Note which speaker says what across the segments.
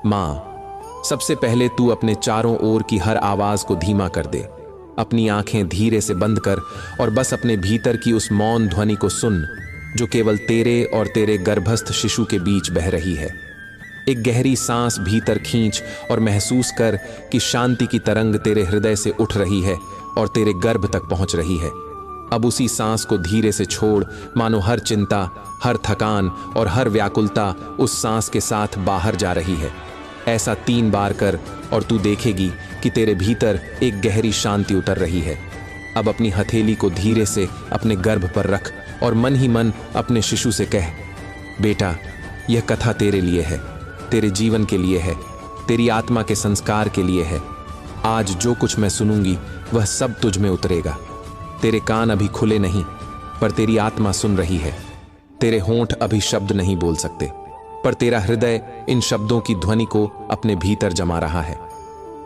Speaker 1: माँ, सबसे पहले तू अपने चारों ओर की हर आवाज को धीमा कर दे। अपनी आंखें धीरे से बंद कर और बस अपने भीतर की उस मौन ध्वनि को सुन जो केवल तेरे और तेरे गर्भस्थ शिशु के बीच बह रही है। एक गहरी सांस भीतर खींच और महसूस कर कि शांति की तरंग तेरे हृदय से उठ रही है और तेरे गर्भ तक पहुंच रही है। अब उसी सांस को धीरे से छोड़, मानो हर चिंता, हर थकान और हर व्याकुलता उस सांस के साथ बाहर जा रही है। ऐसा 3 बार कर और तू देखेगी कि तेरे भीतर एक गहरी शांति उतर रही है। अब अपनी हथेली को धीरे से अपने गर्भ पर रख और मन ही मन अपने शिशु से कह, बेटा, यह कथा तेरे लिए है, तेरे जीवन के लिए है, तेरी आत्मा के संस्कार के लिए है। आज जो कुछ मैं सुनूंगी वह सब तुझ में उतरेगा। तेरे कान अभी खुले नहीं, पर तेरी आत्मा सुन रही है। तेरे होंठ अभी शब्द नहीं बोल सकते, पर तेरा हृदय इन शब्दों की ध्वनि को अपने भीतर जमा रहा है।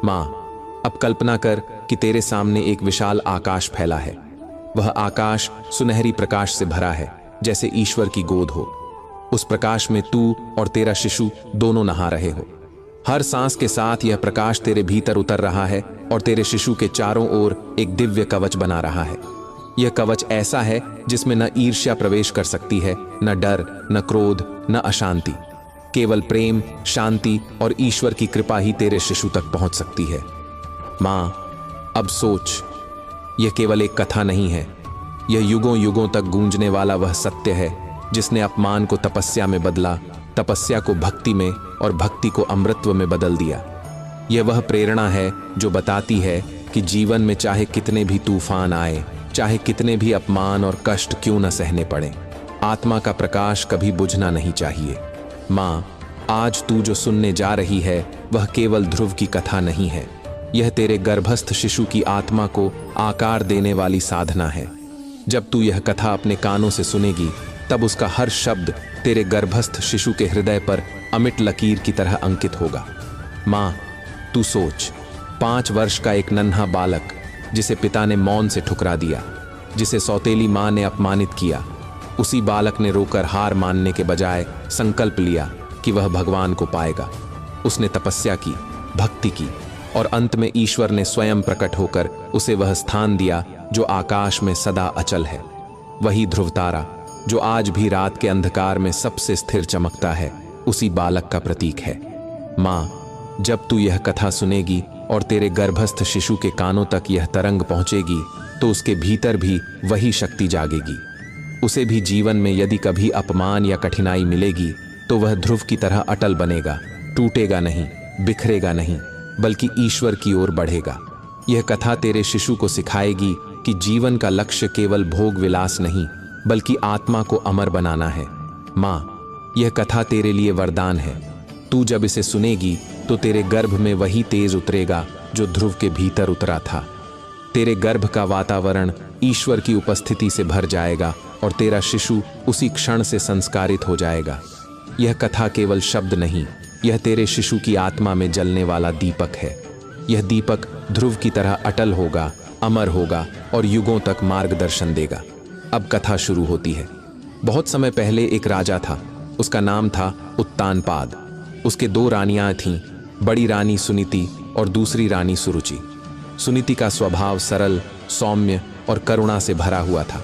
Speaker 1: माँ, अब कल्पना कर कि तेरे सामने एक विशाल आकाश फैला है। वह आकाश सुनहरी प्रकाश से भरा है, जैसे ईश्वर की गोद हो। उस प्रकाश में तू और तेरा शिशु दोनों नहा रहे हो। हर सांस के साथ यह प्रकाश तेरे भीतर उतर रहा है और तेरे शिशु के चारों ओर एक दिव्य कवच बना रहा है। यह कवच ऐसा है जिसमें न ईर्ष्या प्रवेश कर सकती है, न डर, न क्रोध, न अशांति। केवल प्रेम, शांति और ईश्वर की कृपा ही तेरे शिशु तक पहुंच सकती है। माँ, अब सोच, यह केवल एक कथा नहीं है। यह युगों युगों तक गूंजने वाला वह सत्य है जिसने अपमान को तपस्या में बदला, तपस्या को भक्ति में और भक्ति को अमृतत्व में बदल दिया। यह वह प्रेरणा है जो बताती है कि जीवन में चाहे कितने भी तूफान आए, चाहे कितने भी अपमान और कष्ट क्यों न सहने पड़े, आत्मा का प्रकाश कभी बुझना नहीं चाहिए। माँ, आज तू जो सुनने जा रही है वह केवल ध्रुव की कथा नहीं है। यह तेरे गर्भस्थ शिशु की आत्मा को आकार देने वाली साधना है। जब तू यह कथा अपने कानों से सुनेगी, तब उसका हर शब्द तेरे गर्भस्थ शिशु के हृदय पर अमिट लकीर की तरह अंकित होगा। माँ, तू सोच, 5 वर्ष का एक नन्हा बालक जिसे पिता ने मौन से ठुकरा दिया, जिसे सौतेली माँ ने अपमानित किया, उसी बालक ने रोकर हार मानने के बजाय संकल्प लिया कि वह भगवान को पाएगा। उसने तपस्या की, भक्ति की और अंत में ईश्वर ने स्वयं प्रकट होकर उसे वह स्थान दिया जो आकाश में सदा अचल है। वही ध्रुव तारा जो आज भी रात के अंधकार में सबसे स्थिर चमकता है, उसी बालक का प्रतीक है। माँ, जब तू यह कथा सुनेगी और तेरे गर्भस्थ शिशु के कानों तक यह तरंग पहुंचेगी, तो उसके भीतर भी वही शक्ति जागेगी। उसे भी जीवन में यदि कभी अपमान या कठिनाई मिलेगी, तो वह ध्रुव की तरह अटल बनेगा, टूटेगा नहीं, बिखरेगा नहीं, बल्कि ईश्वर की ओर बढ़ेगा। यह कथा तेरे शिशु को सिखाएगी कि जीवन का लक्ष्य केवल भोग विलास नहीं, बल्कि आत्मा को अमर बनाना है। माँ, यह कथा तेरे लिए वरदान है। तू जब इसे सुनेगी तो तेरे गर्भ में वही तेज उतरेगा जो ध्रुव के भीतर उतरा था। तेरे गर्भ का वातावरण ईश्वर की उपस्थिति से भर जाएगा और तेरा शिशु उसी क्षण से संस्कारित हो जाएगा। यह कथा केवल शब्द नहीं, यह तेरे शिशु की आत्मा में जलने वाला दीपक है। यह दीपक ध्रुव की तरह अटल होगा, अमर होगा और युगों तक मार्गदर्शन देगा। अब कथा शुरू होती है। बहुत समय पहले एक राजा था। उसका नाम था उत्तानपाद। उसके 2 रानियां थीं, बड़ी रानी सुनीति और दूसरी रानी सुरुचि। सुनीति का स्वभाव सरल, सौम्य और करुणा से भरा हुआ था।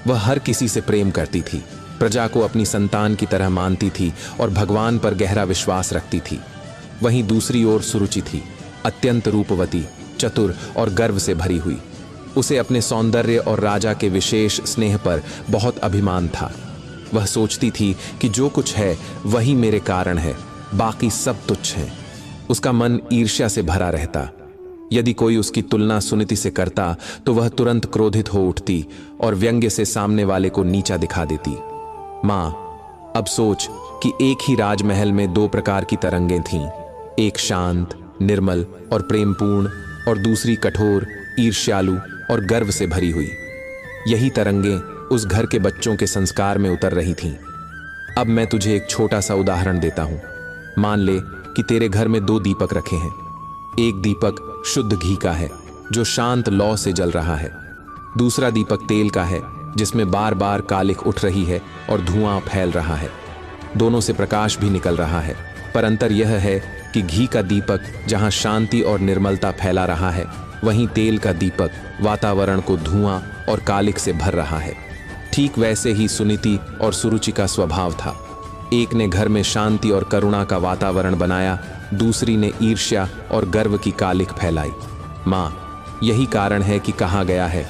Speaker 1: वह हर किसी से प्रेम करती थी, प्रजा को अपनी संतान की तरह मानती थी और भगवान पर गहरा विश्वास रखती थी। वहीं दूसरी ओर सुरुचि थी, अत्यंत रूपवती, चतुर और गर्व से भरी हुई। उसे अपने सौंदर्य और राजा के विशेष स्नेह पर बहुत अभिमान था। वह सोचती थी कि जो कुछ है वही मेरे कारण है, बाकी सब तुच्छ हैं। उसका मन ईर्ष्या से भरा रहता। यदि कोई उसकी तुलना सुनीति से करता तो वह तुरंत क्रोधित हो उठती और व्यंग्य से सामने वाले को नीचा दिखा देती। माँ, अब सोच कि एक ही राजमहल में 2 प्रकार की तरंगें थीं, एक शांत, निर्मल और प्रेमपूर्ण और दूसरी कठोर, ईर्ष्यालु और गर्व से भरी हुई। यही तरंगें उस घर के बच्चों के संस्कार में उतर रही थीं। अब मैं तुझे एक छोटा सा उदाहरण देता हूं। मान ले कि तेरे घर में 2 दीपक रखे हैं। एक दीपक शुद्ध घी का है जो शांत लौ से जल रहा है। दूसरा दीपक तेल का है जिसमें बार बार कालिख उठ रही है और धुआं फैल रहा है। दोनों से प्रकाश भी निकल रहा है, पर अंतर यह है कि घी का दीपक जहां शांति और निर्मलता फैला रहा है, वहीं तेल का दीपक वातावरण को धुआं और कालिक से भर रहा है। ठीक वैसे ही सुनीति और सुरुचि का स्वभाव था। एक ने घर में शांति और करुणा का वातावरण बनाया, दूसरी ने ईर्ष्या और गर्व की कालिक फैलाई। माँ, यही कारण है कि कहा गया है,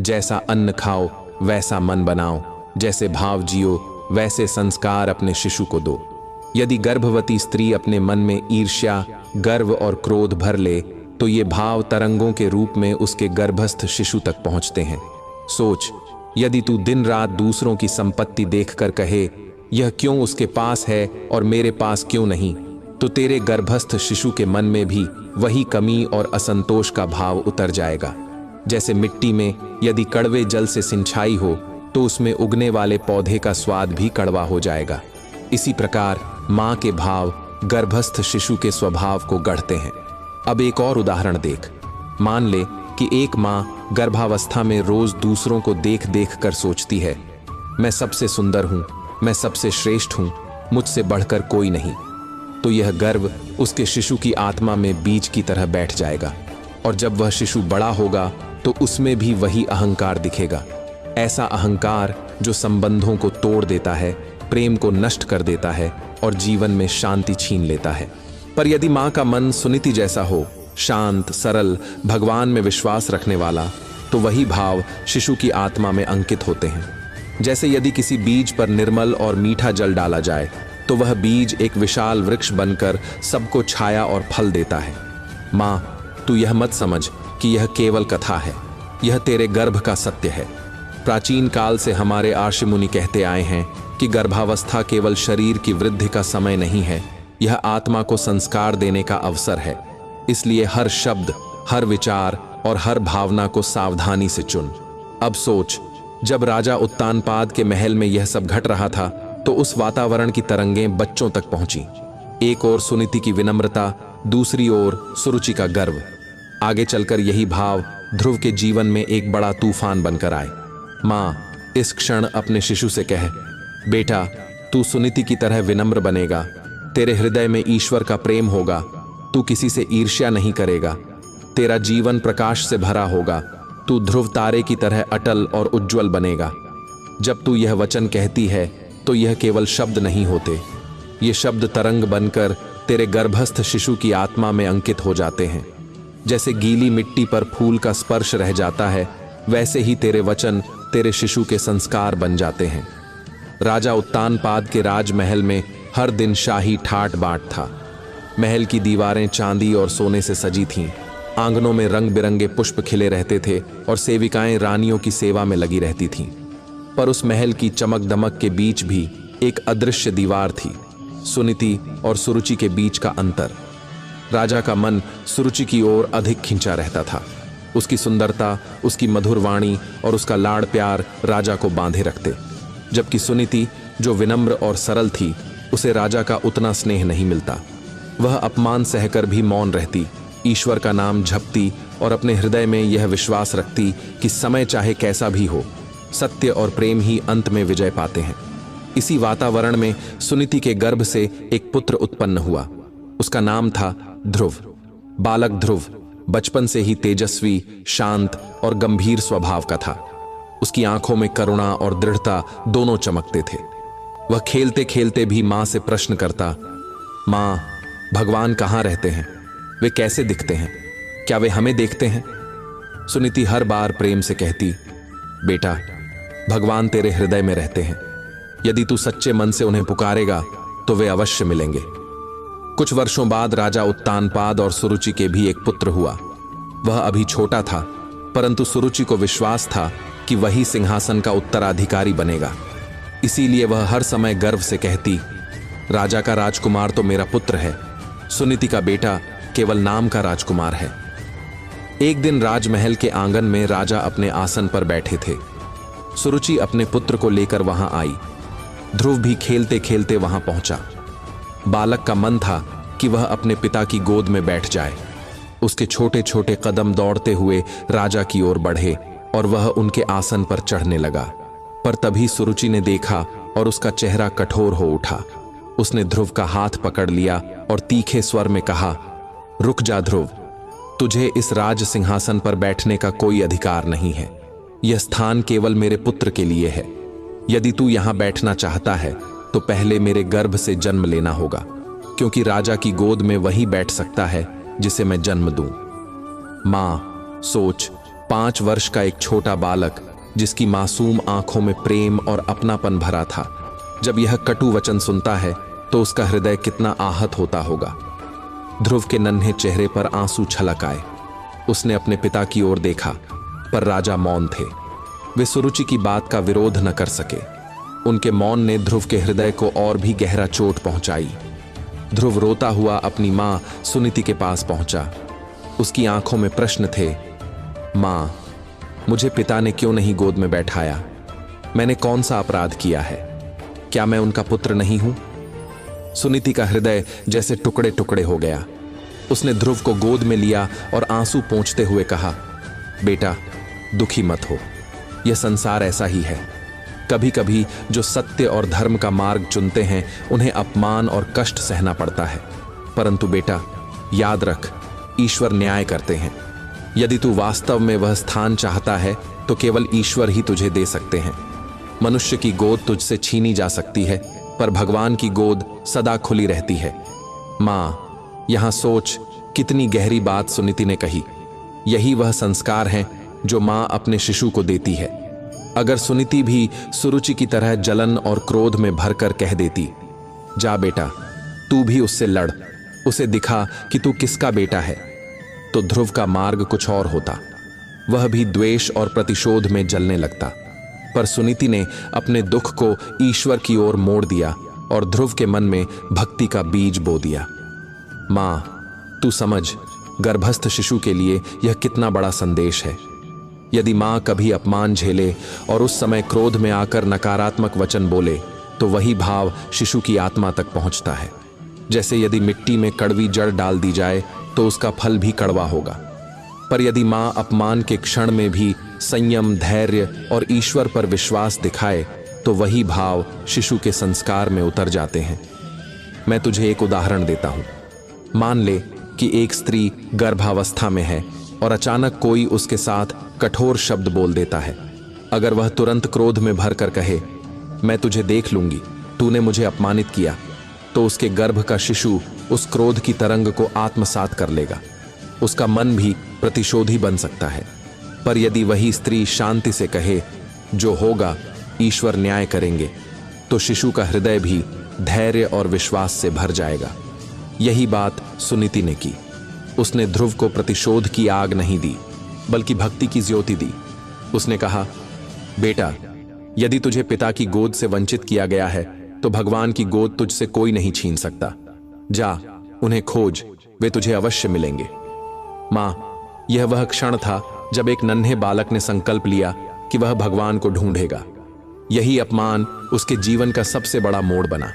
Speaker 1: जैसा अन्न खाओ वैसा मन बनाओ, जैसे भाव जियो वैसे संस्कार अपने शिशु को दो। यदि गर्भवती स्त्री अपने मन में ईर्ष्या, गर्व और क्रोध भर ले तो ये भाव तरंगों के रूप में उसके गर्भस्थ शिशु तक पहुंचते हैं। सोच, यदि तू दिन रात दूसरों की संपत्ति देखकर कहे यह क्यों उसके पास है और मेरे पास क्यों नहीं, तो तेरे गर्भस्थ शिशु के मन में भी वही कमी और असंतोष का भाव उतर जाएगा। जैसे मिट्टी में यदि कड़वे जल से सिंचाई हो तो उसमें उगने वाले पौधे का स्वाद भी कड़वा हो जाएगा। इसी प्रकार माँ के भाव गर्भस्थ शिशु के स्वभाव को गढ़ते हैं। अब एक और उदाहरण देख। मान ले कि एक माँ गर्भावस्था में रोज दूसरों को देख देख कर सोचती है, मैं सबसे सुंदर हूँ, मैं सबसे श्रेष्ठ हूँ, मुझसे बढ़कर कोई नहीं। तो यह गर्व उसके शिशु की आत्मा में बीज की तरह बैठ जाएगा, और जब वह शिशु बड़ा होगा तो उसमें भी वही अहंकार दिखेगा। ऐसा अहंकार जो संबंधों को तोड़ देता है, प्रेम को नष्ट कर देता है और जीवन में शांति छीन लेता है। पर यदि माँ का मन सुनीति जैसा हो, शांत, सरल, भगवान में विश्वास रखने वाला, तो वही भाव शिशु की आत्मा में अंकित होते हैं। जैसे यदि किसी बीज पर निर्मल और मीठा जल डाला जाए तो वह बीज एक विशाल वृक्ष बनकर सबको छाया और फल देता है। माँ, तू यह मत समझ कि यह केवल कथा है, यह तेरे गर्भ का सत्य है। प्राचीन काल से हमारे आर्षि मुनि कहते आए हैं कि गर्भावस्था केवल शरीर की वृद्धि का समय नहीं है, यह आत्मा को संस्कार देने का अवसर है। इसलिए हर शब्द, हर विचार और हर भावना को सावधानी से चुन। अब सोच, जब राजा उत्तानपाद के महल में यह सब घट रहा था तो उस वातावरण की तरंगें बच्चों तक पहुंची। एक ओर सुनीति की विनम्रता, दूसरी ओर सुरुचि का गर्व। आगे चलकर यही भाव ध्रुव के जीवन में एक बड़ा तूफान बनकर आए। माँ, इस क्षण अपने शिशु से कह, बेटा, तू सुनीति की तरह विनम्र बनेगा, तेरे हृदय में ईश्वर का प्रेम होगा, तू किसी से ईर्ष्या नहीं करेगा, तेरा जीवन प्रकाश से भरा होगा, तू ध्रुव तारे की तरह अटल और उज्जवल बनेगा। जब तू यह वचन कहती है तो यह केवल शब्द नहीं होते, ये शब्द तरंग बनकर तेरे गर्भस्थ शिशु की आत्मा में अंकित हो जाते हैं। जैसे गीली मिट्टी पर फूल का स्पर्श रह जाता है, वैसे ही तेरे वचन तेरे शिशु के संस्कार बन जाते हैं। राजा उत्तानपाद के राजमहल में हर दिन शाही ठाट बाट था। महल की दीवारें चांदी और सोने से सजी थीं, आंगनों में रंग बिरंगे पुष्प खिले रहते थे और सेविकाएं रानियों की सेवा में लगी रहती थीं। पर उस महल की चमक दमक के बीच भी एक अदृश्य दीवार थी, सुनीति और सुरुचि के बीच का अंतर। राजा का मन सुरुचि की ओर अधिक खिंचा रहता था। उसकी सुंदरता, उसकी मधुर वाणी और उसका लाड़ प्यार राजा को बांधे रखते, जबकि सुनीति जो विनम्र और सरल थी, उसे राजा का उतना स्नेह नहीं मिलता। वह अपमान सहकर भी मौन रहती, ईश्वर का नाम जपती और अपने हृदय में यह विश्वास रखती कि समय चाहे कैसा भी हो, सत्य और प्रेम ही अंत में विजय पाते हैं। इसी वातावरण में सुनीति के गर्भ से एक पुत्र उत्पन्न हुआ। उसका नाम था ध्रुव। बालक ध्रुव बचपन से ही तेजस्वी, शांत और गंभीर स्वभाव का था। उसकी आंखों में करुणा और दृढ़ता दोनों चमकते थे। वह खेलते खेलते भी माँ से प्रश्न करता, माँ, भगवान कहाँ रहते हैं? वे कैसे दिखते हैं? क्या वे हमें देखते हैं? सुनीति हर बार प्रेम से कहती, बेटा, भगवान तेरे हृदय में रहते हैं। यदि तू सच्चे मन से उन्हें पुकारेगा तो वे अवश्य मिलेंगे। कुछ वर्षों बाद राजा उत्तानपाद और सुरुचि के भी एक पुत्र हुआ। वह अभी छोटा था, परंतु सुरुचि को विश्वास था कि वही सिंहासन का उत्तराधिकारी बनेगा। इसीलिए वह हर समय गर्व से कहती, राजा का राजकुमार तो मेरा पुत्र है, सुनीति का बेटा केवल नाम का राजकुमार है। एक दिन राजमहल के आंगन में राजा अपने आसन पर बैठे थे। सुरुचि अपने पुत्र को लेकर वहां आई। ध्रुव भी खेलते खेलते वहां पहुंचा। बालक का मन था कि वह अपने पिता की गोद में बैठ जाए। उसके छोटे छोटे कदम दौड़ते हुए राजा की ओर बढ़े और वह उनके आसन पर चढ़ने लगा। पर तभी सुरुचि ने देखा और उसका चेहरा कठोर हो उठा। उसने ध्रुव का हाथ पकड़ लिया और तीखे स्वर में कहा, रुक जा ध्रुव, तुझे इस राज सिंहासन पर बैठने का कोई अधिकार नहीं है। यह स्थान केवल मेरे पुत्र के लिए है। यदि तू यहां बैठना चाहता है तो पहले मेरे गर्भ से जन्म लेना होगा, क्योंकि राजा की गोद में वही बैठ सकता है जिसे मैं जन्म दूं। मां, सोच, 5 वर्ष का एक छोटा बालक जिसकी मासूम आंखों में प्रेम और अपनापन भरा था, जब यह कटु वचन सुनता है तो उसका हृदय कितना आहत होता होगा। ध्रुव के नन्हे चेहरे पर आंसू छलक आए। उसने अपने पिता की ओर देखा, पर राजा मौन थे। वे सुरुचि की बात का विरोध न कर सके। उनके मौन ने ध्रुव के हृदय को और भी गहरा चोट पहुंचाई। ध्रुव रोता हुआ अपनी मां सुनीति के पास पहुंचा। उसकी आंखों में प्रश्न थे। मां, मुझे पिता ने क्यों नहीं गोद में बैठाया? मैंने कौन सा अपराध किया है? क्या मैं उनका पुत्र नहीं हूं? सुनीति का हृदय जैसे टुकड़े टुकड़े हो गया। उसने ध्रुव को गोद में लिया और आंसू पोंछते हुए कहा, बेटा, दुखी मत हो। यह संसार ऐसा ही है। कभी कभी जो सत्य और धर्म का मार्ग चुनते हैं उन्हें अपमान और कष्ट सहना पड़ता है। परंतु बेटा, याद रख, ईश्वर न्याय करते हैं। यदि तू वास्तव में वह स्थान चाहता है तो केवल ईश्वर ही तुझे दे सकते हैं। मनुष्य की गोद तुझसे छीनी जा सकती है, पर भगवान की गोद सदा खुली रहती है। मां, यहां सोच, कितनी गहरी बात सुनीति ने कही। यही वह संस्कार है जो मां अपने शिशु को देती है। अगर सुनीति भी सुरुचि की तरह जलन और क्रोध में भरकर कह देती, जा बेटा, तू भी उससे लड़, उसे दिखा कि तू किसका बेटा है, तो ध्रुव का मार्ग कुछ और होता। वह भी द्वेष और प्रतिशोध में जलने लगता। पर सुनीति ने अपने दुख को ईश्वर की ओर मोड़ दिया और ध्रुव के मन में भक्ति का बीज बो दिया। मां, तू समझ, गर्भस्थ शिशु के लिए यह कितना बड़ा संदेश है। यदि मां कभी अपमान झेले और उस समय क्रोध में आकर नकारात्मक वचन बोले, तो वही भाव शिशु की आत्मा तक पहुंचता है। जैसे यदि मिट्टी में कड़वी जड़ डाल दी जाए तो उसका फल भी कड़वा होगा। पर यदि मां अपमान के क्षण में भी संयम, धैर्य और ईश्वर पर विश्वास दिखाए, तो वही भाव शिशु के संस्कार में उतर जाते हैं। मैं तुझे एक उदाहरण देता हूं। मान ले कि एक स्त्री गर्भावस्था में है और अचानक कोई उसके साथ कठोर शब्द बोल देता है। अगर वह तुरंत क्रोध में भरकर कहे, मैं तुझे देख लूंगी, तूने मुझे अपमानित किया, तो उसके गर्भ का शिशु उस क्रोध की तरंग को आत्मसात कर लेगा। उसका मन भी प्रतिशोधी बन सकता है। पर यदि वही स्त्री शांति से कहे, जो होगा ईश्वर न्याय करेंगे, तो शिशु का हृदय भी धैर्य और विश्वास से भर जाएगा। यही बात सुनीति ने की। उसने ध्रुव को प्रतिशोध की आग नहीं दी, बल्कि भक्ति की ज्योति दी। उसने कहा, बेटा, यदि तुझे पिता की गोद से वंचित किया गया है तो भगवान की गोद तुझसे कोई नहीं छीन सकता। जा, उन्हें खोज, वे तुझे अवश्य मिलेंगे। मां, यह वह क्षण था जब एक नन्हे बालक ने संकल्प लिया कि वह भगवान को ढूंढेगा। यही अपमान उसके जीवन का सबसे बड़ा मोड़ बना।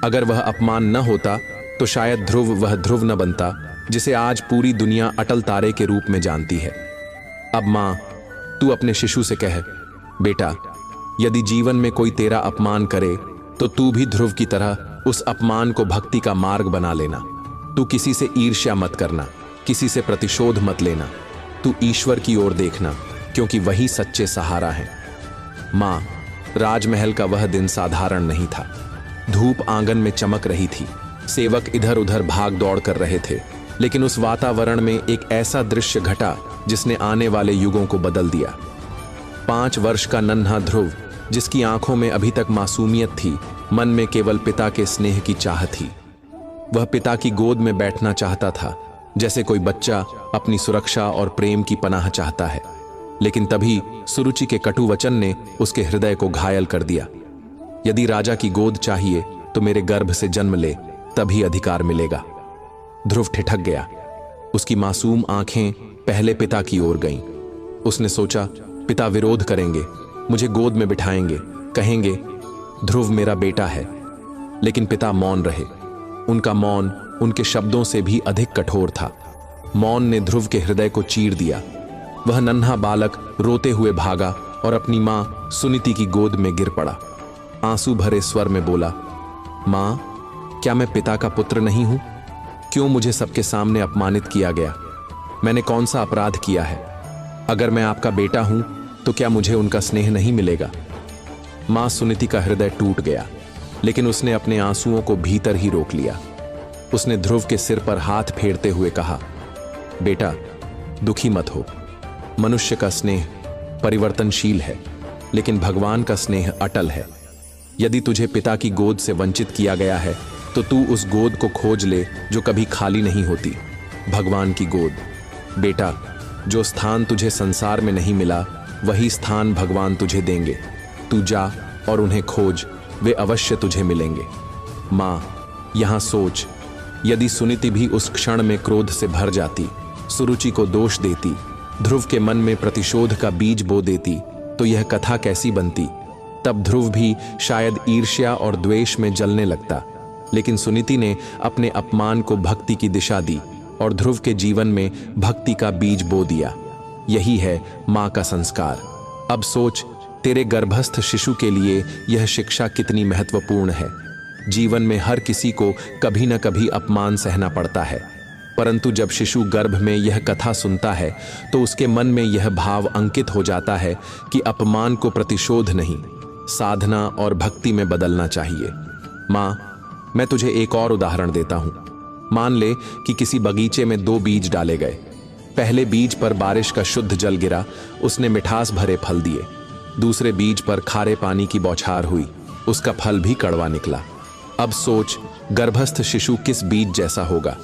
Speaker 1: अगर वह अपमान न होता तो शायद ध्रुव वह ध्रुव न बनता जिसे आज पूरी दुनिया अटल तारे के रूप में जानती है। अब मां, तू अपने शिशु से कह, बेटा, यदि जीवन में कोई तेरा अपमान करे तो तू भी ध्रुव की तरह उस अपमान को भक्ति का मार्ग बना लेना। तू किसी से ईर्ष्या मत करना, किसी से प्रतिशोध मत लेना। तू ईश्वर की ओर देखना, क्योंकि वही सच्चे सहारा है। मां, राजमहल का वह दिन साधारण नहीं था। धूप आंगन में चमक रही थी, सेवक इधर उधर भाग दौड़ कर रहे थे, लेकिन उस वातावरण में एक ऐसा दृश्य घटा जिसने आने वाले युगों को बदल दिया। 5 वर्ष का नन्हा ध्रुव, जिसकी आंखों में अभी तक मासूमियत थी, मन में केवल पिता के स्नेह की चाह थी। वह पिता की गोद में बैठना चाहता था, जैसे कोई बच्चा अपनी सुरक्षा और प्रेम की पनाह चाहता है। लेकिन तभी सुरुचि के कटु वचन ने उसके हृदय को घायल कर दिया। यदि राजा की गोद चाहिए तो मेरे गर्भ से जन्म ले, तभी अधिकार मिलेगा। ध्रुव ठिठक गया। उसकी मासूम आंखें पहले पिता की ओर गईं। उसने सोचा, पिता विरोध करेंगे, मुझे गोद में बिठाएंगे, कहेंगे ध्रुव मेरा बेटा है। लेकिन पिता मौन रहे। उनका मौन उनके शब्दों से भी अधिक कठोर था। मौन ने ध्रुव के हृदय को चीर दिया। वह नन्हा बालक रोते हुए भागा और अपनी मां सुनीति की गोद में गिर पड़ा। आंसू भरे स्वर में बोला, मां, क्या मैं पिता का पुत्र नहीं हूं? क्यों मुझे सबके सामने अपमानित किया गया? मैंने कौन सा अपराध किया है? अगर मैं आपका बेटा हूं तो क्या मुझे उनका स्नेह नहीं मिलेगा? मां सुनीति का हृदय टूट गया, लेकिन उसने अपने आंसुओं को भीतर ही रोक लिया। उसने ध्रुव के सिर पर हाथ फेरते हुए कहा, बेटा, दुखी मत हो। मनुष्य का स्नेह परिवर्तनशील है, लेकिन भगवान का स्नेह अटल है। यदि तुझे पिता की गोद से वंचित किया गया है तो तू उस गोद को खोज ले जो कभी खाली नहीं होती, भगवान की गोद। बेटा, जो स्थान तुझे संसार में नहीं मिला वही स्थान भगवान तुझे देंगे। तू जा और उन्हें खोज, वे अवश्य तुझे मिलेंगे। मां, यहां सोच, यदि सुनीति भी उस क्षण में क्रोध से भर जाती, सुरुचि को दोष देती, ध्रुव के मन में प्रतिशोध का बीज बो देती, तो यह कथा कैसी बनती? तब ध्रुव भी शायद ईर्ष्या और द्वेष में जलने लगता। लेकिन सुनीति ने अपने अपमान को भक्ति की दिशा दी और ध्रुव के जीवन में भक्ति का बीज बो दिया। यही है मां का संस्कार। अब सोच, तेरे गर्भस्थ शिशु के लिए यह शिक्षा कितनी महत्वपूर्ण है। जीवन में हर किसी को कभी न कभी अपमान सहना पड़ता है, परंतु जब शिशु गर्भ में यह कथा सुनता है तो उसके मन में यह भाव अंकित हो जाता है कि अपमान को प्रतिशोध नहीं, साधना और भक्ति में बदलना चाहिए। मां, मैं तुझे एक और उदाहरण देता हूं। मान ले कि किसी बगीचे में 2 बीज डाले गए। पहले बीज पर बारिश का शुद्ध जल गिरा, उसने मिठास भरे फल दिए। दूसरे बीज पर खारे पानी की बौछार हुई, उसका फल भी कड़वा निकला। अब सोच, गर्भस्थ शिशु किस बीज जैसा होगा?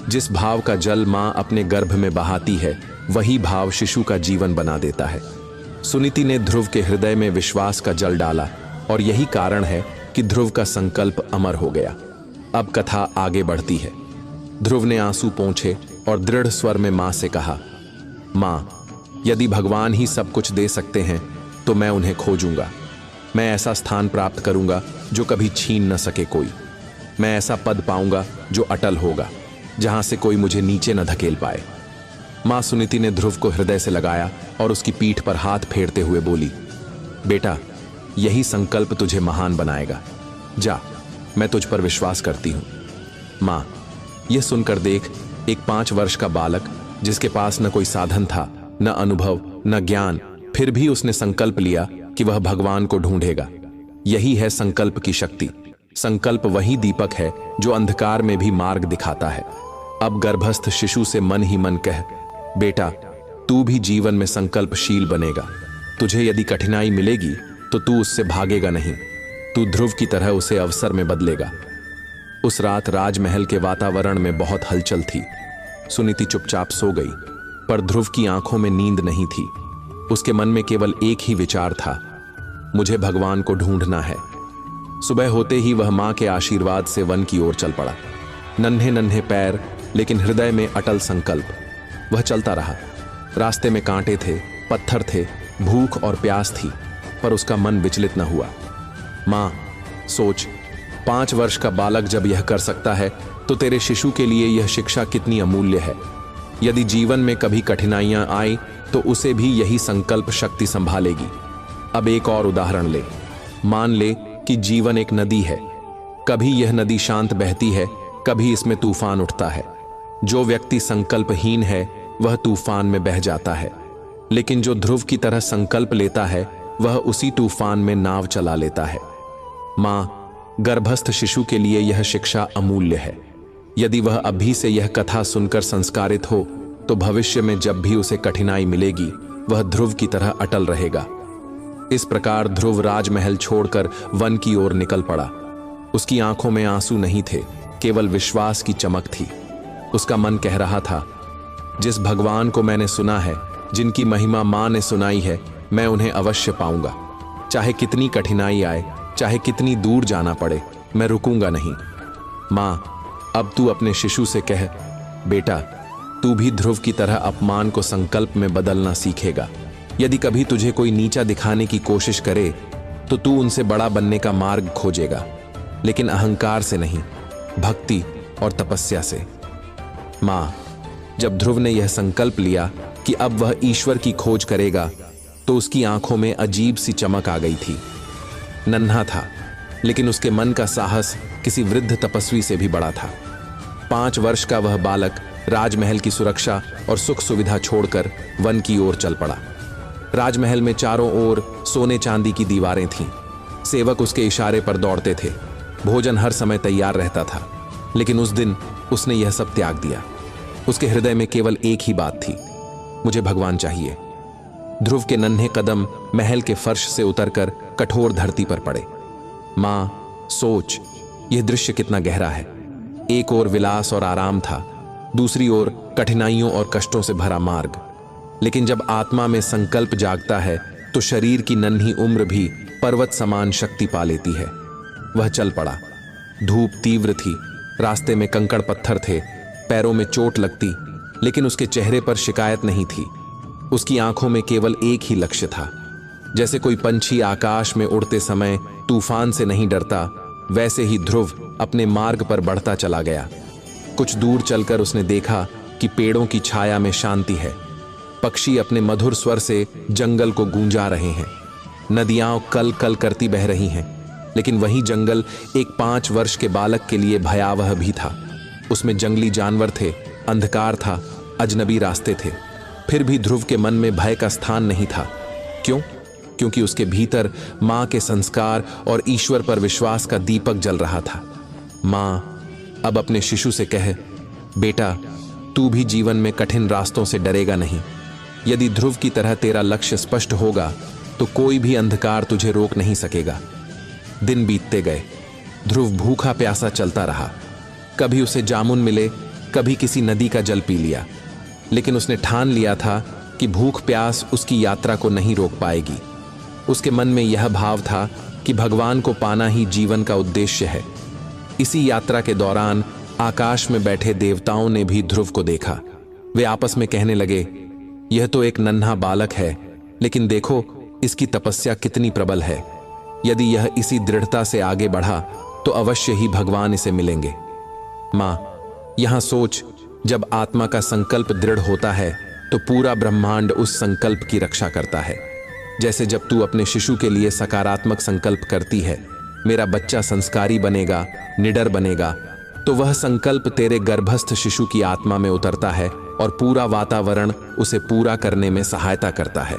Speaker 1: जिस भाव का जल मां अपने गर्भ में बहाती है, वही भाव शिशु का जीवन बना देता है। सुनीति ने ध्रुव के हृदय में विश्वास का जल डाला और यही कारण है कि ध्रुव का संकल्प अमर हो गया। अब कथा आगे बढ़ती है। ध्रुव ने आंसू पोंछे और दृढ़ स्वर में मां से कहा, मां, यदि भगवान ही सब कुछ दे सकते हैं तो मैं उन्हें खोजूंगा। मैं ऐसा स्थान प्राप्त करूंगा जो कभी छीन न सके कोई। मैं ऐसा पद पाऊंगा जो अटल होगा, जहां से कोई मुझे नीचे न धकेल पाए। मां सुनीति ने ध्रुव को हृदय से लगाया और उसकी पीठ पर हाथ फेरते हुए बोली, बेटा, यही संकल्प तुझे महान बनाएगा। जा, मैं तुझ पर विश्वास करती हूं। मां, यह सुनकर देख, एक 5 वर्ष का बालक जिसके पास न कोई साधन था, न अनुभव, न ज्ञान, फिर भी उसने संकल्प लिया कि वह भगवान को ढूंढेगा। यही है संकल्प की शक्ति। संकल्प वही दीपक है जो अंधकार में भी मार्ग दिखाता है। अब गर्भस्थ शिशु से मन ही मन कह, बेटा, तू भी जीवन में संकल्पशील बनेगा। तुझे यदि कठिनाई मिलेगी तो तू उससे भागेगा नहीं, तू ध्रुव की तरह उसे अवसर में बदलेगा। उस रात राजमहल के वातावरण में बहुत हलचल थी। सुनीति चुपचाप सो गई, पर ध्रुव की आंखों में नींद नहीं थी। उसके मन में केवल एक ही विचार था, मुझे भगवान को ढूंढना है। सुबह होते ही वह मां के आशीर्वाद से वन की ओर चल पड़ा। नन्हे नन्हे पैर, लेकिन हृदय में अटल संकल्प। वह चलता रहा। रास्ते में कांटे थे, पत्थर थे, भूख और प्यास थी, पर उसका मन विचलित न हुआ। मां, सोच, 5 वर्ष का बालक जब यह कर सकता है तो तेरे शिशु के लिए यह शिक्षा कितनी अमूल्य है। यदि जीवन में कभी कठिनाइयां आए तो उसे भी यही संकल्प शक्ति संभालेगी। अब एक और उदाहरण ले। मान ले कि जीवन एक नदी है। कभी यह नदी शांत बहती है, कभी इसमें तूफान उठता है। जो व्यक्ति संकल्पहीन है वह तूफान में बह जाता है, लेकिन जो ध्रुव की तरह संकल्प लेता है वह उसी तूफान में नाव चला लेता है। मां, गर्भस्थ शिशु के लिए यह शिक्षा अमूल्य है। यदि वह अभी से यह कथा सुनकर संस्कारित हो तो भविष्य में जब भी उसे कठिनाई मिलेगी वह ध्रुव की तरह अटल रहेगा। इस प्रकार ध्रुव राजमहल छोड़कर वन की ओर निकल पड़ा। उसकी आंखों में आंसू नहीं थे, केवल विश्वास की चमक थी। उसका मन कह रहा था, जिस भगवान को मैंने सुना है, जिनकी महिमा मां ने सुनाई है, मैं उन्हें अवश्य पाऊंगा। चाहे कितनी कठिनाई आए, चाहे कितनी दूर जाना पड़े, मैं रुकूंगा नहीं। मां, अब तू अपने शिशु से कह, बेटा, तू भी ध्रुव की तरह अपमान को संकल्प में बदलना सीखेगा। यदि कभी तुझे कोई नीचा दिखाने की कोशिश करे तो तू उनसे बड़ा बनने का मार्ग खोजेगा, लेकिन अहंकार से नहीं, भक्ति और तपस्या से। मां, जब ध्रुव ने यह संकल्प लिया कि अब वह ईश्वर की खोज करेगा तो उसकी आंखों में अजीब सी चमक आ गई थी। नन्हा था, लेकिन उसके मन का साहस किसी वृद्ध तपस्वी से भी बड़ा था। 5 वर्ष का वह बालक राजमहल की सुरक्षा और सुख सुविधा छोड़कर वन की ओर चल पड़ा। राजमहल में चारों ओर सोने चांदी की दीवारें थीं। सेवक उसके इशारे पर दौड़ते थे। भोजन हर समय तैयार रहता था। लेकिन उस दिन उसने यह सब त्याग दिया। उसके हृदय में केवल एक ही बात थी, मुझे भगवान चाहिए। ध्रुव के नन्हे कदम महल के फर्श से उतरकर कठोर धरती पर पड़े। मां, सोच, यह दृश्य कितना गहरा है। एक ओर विलास और आराम था, दूसरी ओर कठिनाइयों और कष्टों से भरा मार्ग। लेकिन जब आत्मा में संकल्प जागता है तो शरीर की नन्ही उम्र भी पर्वत समान शक्ति पा लेती है। वह चल पड़ा। धूप तीव्र थी, रास्ते में कंकड़ पत्थर थे, पैरों में चोट लगती, लेकिन उसके चेहरे पर शिकायत नहीं थी। उसकी आंखों में केवल एक ही लक्ष्य था। जैसे कोई पंछी आकाश में उड़ते समय तूफान से नहीं डरता, वैसे ही ध्रुव अपने मार्ग पर बढ़ता चला गया। कुछ दूर चलकर उसने देखा कि पेड़ों की छाया में शांति है। पक्षी अपने मधुर स्वर से जंगल को गूंजा रहे हैं। नदियां कल कल करती बह रही हैं। लेकिन वही जंगल एक 5 वर्ष के बालक के लिए भयावह भी था। उसमें जंगली जानवर थे, अंधकार था, अजनबी रास्ते थे। फिर भी ध्रुव के मन में भय का स्थान नहीं था। क्यों? क्योंकि उसके भीतर मां के संस्कार और ईश्वर पर विश्वास का दीपक जल रहा था। मां अब अपने शिशु से कहे, बेटा, तू भी जीवन में कठिन रास्तों से डरेगा नहीं। यदि ध्रुव की तरह तेरा लक्ष्य स्पष्ट होगा तो कोई भी अंधकार तुझे रोक नहीं सकेगा। दिन बीतते गए। ध्रुव भूखा प्यासा चलता रहा। कभी उसे जामुन मिले, कभी किसी नदी का जल पी लिया। लेकिन उसने ठान लिया था कि भूख प्यास उसकी यात्रा को नहीं रोक पाएगी। उसके मन में यह भाव था कि भगवान को पाना ही जीवन का उद्देश्य है। इसी यात्रा के दौरान आकाश में बैठे देवताओं ने भी ध्रुव को देखा। वे आपस में कहने लगे, यह तो एक नन्हा बालक है, लेकिन देखो इसकी तपस्या कितनी प्रबल है। यदि यह इसी दृढ़ता से आगे बढ़ा तो अवश्य ही भगवान इसे मिलेंगे। मां, यहां सोच, जब आत्मा का संकल्प दृढ़ होता है तो पूरा ब्रह्मांड उस संकल्प की रक्षा करता है। जैसे जब तू अपने शिशु के लिए सकारात्मक संकल्प करती है, मेरा बच्चा संस्कारी बनेगा, निडर बनेगा, तो वह संकल्प तेरे गर्भस्थ शिशु की आत्मा में उतरता है और पूरा वातावरण उसे पूरा करने में सहायता करता है।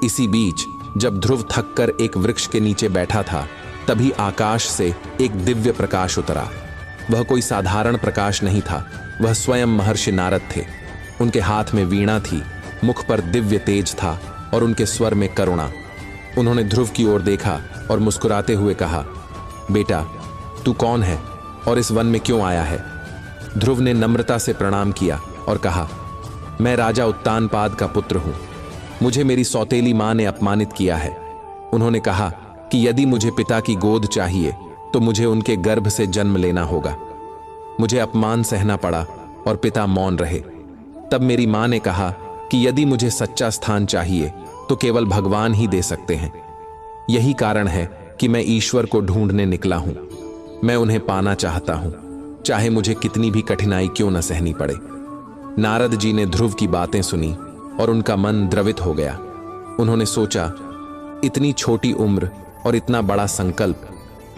Speaker 1: इसी बीच जब ध्रुव थककर एक वृक्ष के नीचे बैठा था, तभी आकाश से एक दिव्य प्रकाश उतरा। वह कोई साधारण प्रकाश नहीं था, वह स्वयं महर्षि नारद थे। उनके हाथ में वीणा थी, मुख पर दिव्य तेज था और उनके स्वर में करुणा। उन्होंने ध्रुव की ओर देखा और मुस्कुराते हुए कहा, बेटा, तू कौन है और इस वन में क्यों आया है? ध्रुव ने नम्रता से प्रणाम किया और कहा, मैं राजा उत्तानपाद का पुत्र हूं। मुझे मेरी सौतेली मां ने अपमानित किया है। उन्होंने कहा कि यदि मुझे पिता की गोद चाहिए तो मुझे उनके गर्भ से जन्म लेना होगा। मुझे अपमान सहना पड़ा और पिता मौन रहे। तब मेरी मां ने कहा कि यदि मुझे सच्चा स्थान चाहिए तो केवल भगवान ही दे सकते हैं। यही कारण है कि मैं ईश्वर को ढूंढने निकला हूं। मैं उन्हें पाना चाहता हूं, चाहे मुझे कितनी भी कठिनाई क्यों न सहनी पड़े। नारद जी ने ध्रुव की बातें सुनी और उनका मन द्रवित हो गया। उन्होंने सोचा, इतनी छोटी उम्र और इतना बड़ा संकल्प,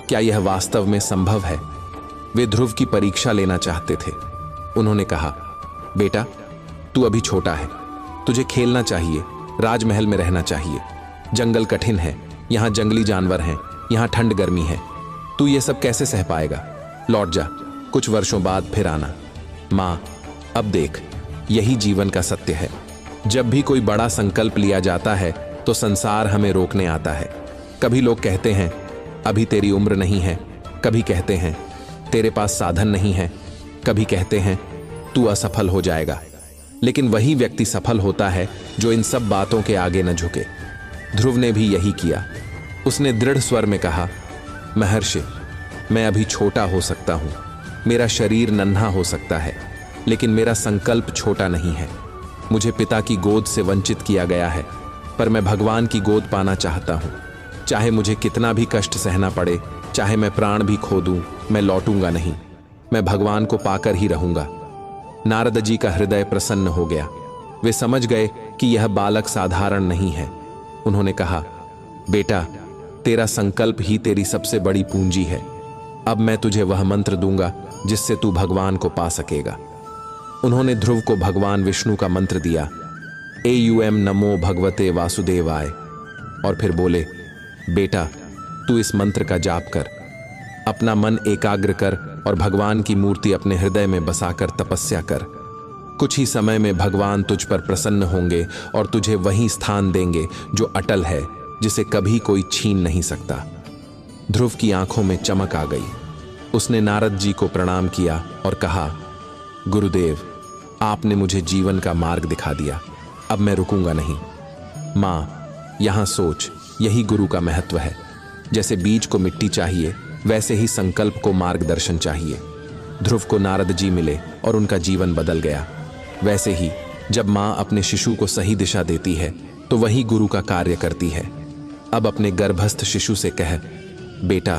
Speaker 1: क्या यह वास्तव में संभव है? वे ध्रुव की परीक्षा लेना चाहते थे। उन्होंने कहा, बेटा, तू अभी छोटा है, तुझे खेलना चाहिए, राजमहल में रहना चाहिए। जंगल कठिन है, यहाँ जंगली जानवर हैं, यहाँ ठंड गर्मी है। तू ये सब कैसे सह पाएगा? लौट जा, कुछ वर्षों बाद फिर आना। माँ, अब देख, यही जीवन का सत्य है। जब भी कोई बड़ा संकल्प लिया जाता है तो संसार हमें रोकने आता है। कभी लोग कहते हैं, अभी तेरी उम्र नहीं है। कभी कहते हैं, तेरे पास साधन नहीं है। कभी कहते हैं, तू असफल हो जाएगा। लेकिन वही व्यक्ति सफल होता है जो इन सब बातों के आगे न झुके। ध्रुव ने भी यही किया। उसने दृढ़ स्वर में कहा, महर्षि, मैं अभी छोटा हो सकता हूं, मेरा शरीर नन्हा हो सकता है, लेकिन मेरा संकल्प छोटा नहीं है। मुझे पिता की गोद से वंचित किया गया है, पर मैं भगवान की गोद पाना चाहता हूं। चाहे मुझे कितना भी कष्ट सहना पड़े, चाहे मैं प्राण भी खो दूं, मैं लौटूंगा नहीं। मैं भगवान को पाकर ही रहूंगा। नारद जी का हृदय प्रसन्न हो गया। वे समझ गए कि यह बालक साधारण नहीं है। उन्होंने कहा, बेटा, तेरा संकल्प ही तेरी सबसे बड़ी पूंजी है। अब मैं तुझे वह मंत्र दूंगा जिससे तू भगवान को पा सकेगा। उन्होंने ध्रुव को भगवान विष्णु का मंत्र दिया, एयुएम नमो भगवते वासुदेवाय, और फिर बोले, बेटा तू इस मंत्र का जाप कर, अपना मन एकाग्र कर और भगवान की मूर्ति अपने हृदय में बसाकर तपस्या कर। कुछ ही समय में भगवान तुझ पर प्रसन्न होंगे और तुझे वही स्थान देंगे जो अटल है, जिसे कभी कोई छीन नहीं सकता। ध्रुव की आंखों में चमक आ गई। उसने नारद जी को प्रणाम किया और कहा, गुरुदेव, आपने मुझे जीवन का मार्ग दिखा दिया, अब मैं रुकूंगा नहीं। माँ, यहां सोच, यही गुरु का महत्व है। जैसे बीज को मिट्टी चाहिए, वैसे ही संकल्प को मार्गदर्शन चाहिए। ध्रुव को नारद जी मिले और उनका जीवन बदल गया। वैसे ही जब माँ अपने शिशु को सही दिशा देती है तो वही गुरु का कार्य करती है। अब अपने गर्भस्थ शिशु से कह, बेटा